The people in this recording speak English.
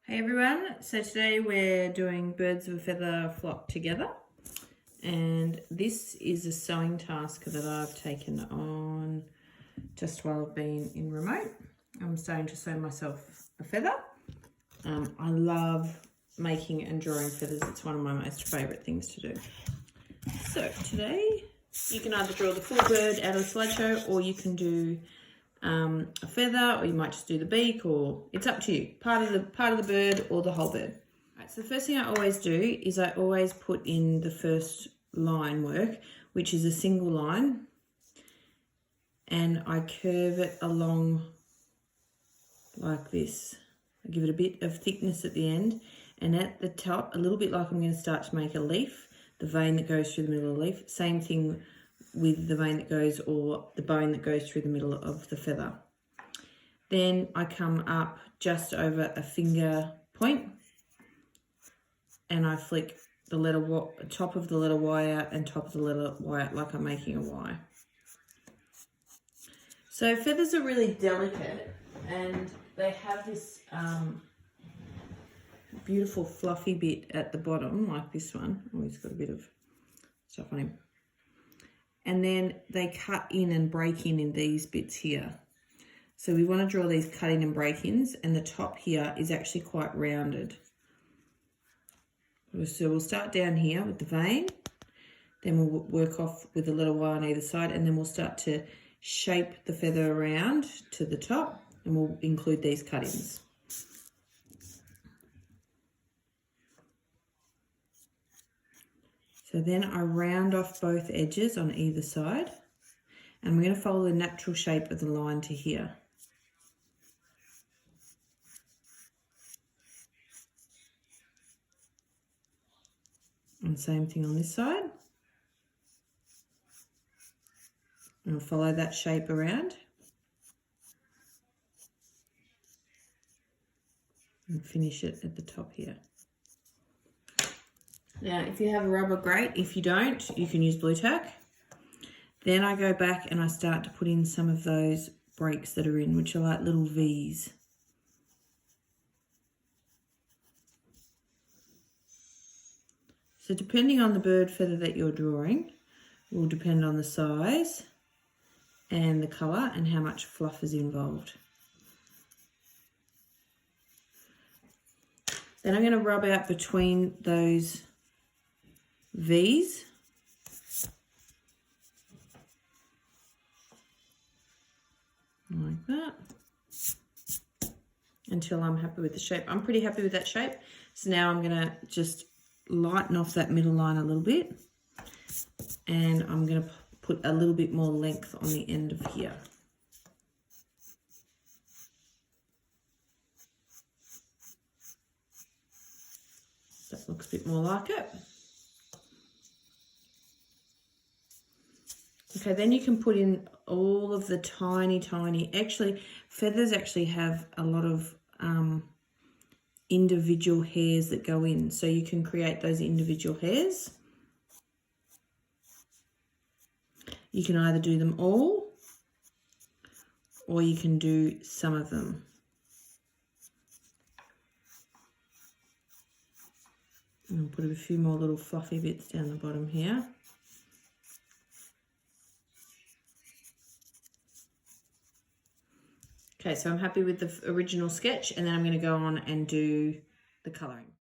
Hey everyone, so today we're doing Birds of a Feather Flock Together, and this is a sewing task that I've taken on just while I've been in remote. I'm starting to sew myself a feather. I love making and drawing feathers. It's one of my most favourite things to do. So today you can either draw the full bird out of the slideshow, or you can do a feather, or you might just do the beak, or it's up to you. Part of the bird or the whole bird. Right, so the first thing I always do is I always put in the first line work, which is a single line, and I curve it along like this. I give it a bit of thickness at the end, and at the top, a little bit like I'm going to start to make a leaf, the vein that goes through the middle of the leaf. Same thing with the vein that goes, or the bone that goes through the middle of the feather. Then I come up just over a finger point, and I flick the letter top of the letter Y out and top of the letter Y out like I'm making a Y. So feathers are really delicate, and they have this beautiful fluffy bit at the bottom, like this one. Oh, he's got a bit of stuff on him. And then they cut in and break in these bits here. So we want to draw these cut in and break ins, and the top here is actually quite rounded. So we'll start down here with the vein, then we'll work off with the letter Y on either side, and then we'll start to shape the feather around to the top, and we'll include these cut-ins. So then I round off both edges on either side, and we're going to follow the natural shape of the line to here. And same thing on this side. And we'll follow that shape around. And finish it at the top here. Now, if you have a rubber, great. If you don't, you can use blue tack. Then I go back and I start to put in some of those breaks that are in, which are like little V's. So depending on the bird feather that you're drawing, will depend on the size and the colour and how much fluff is involved. Then I'm going to rub out between those V's. Like that. Until I'm happy with the shape. I'm pretty happy with that shape. So now I'm going to just lighten off that middle line a little bit. And I'm going to put a little bit more length on the end of here. That looks a bit more like it. Okay, then you can put in all of the tiny, actually, feathers actually have a lot of individual hairs that go in. So you can create those individual hairs. You can either do them all, or you can do some of them. And I'll put a few more little fluffy bits down the bottom here. Okay, so I'm happy with the original sketch, and then I'm going to go on and do the colouring.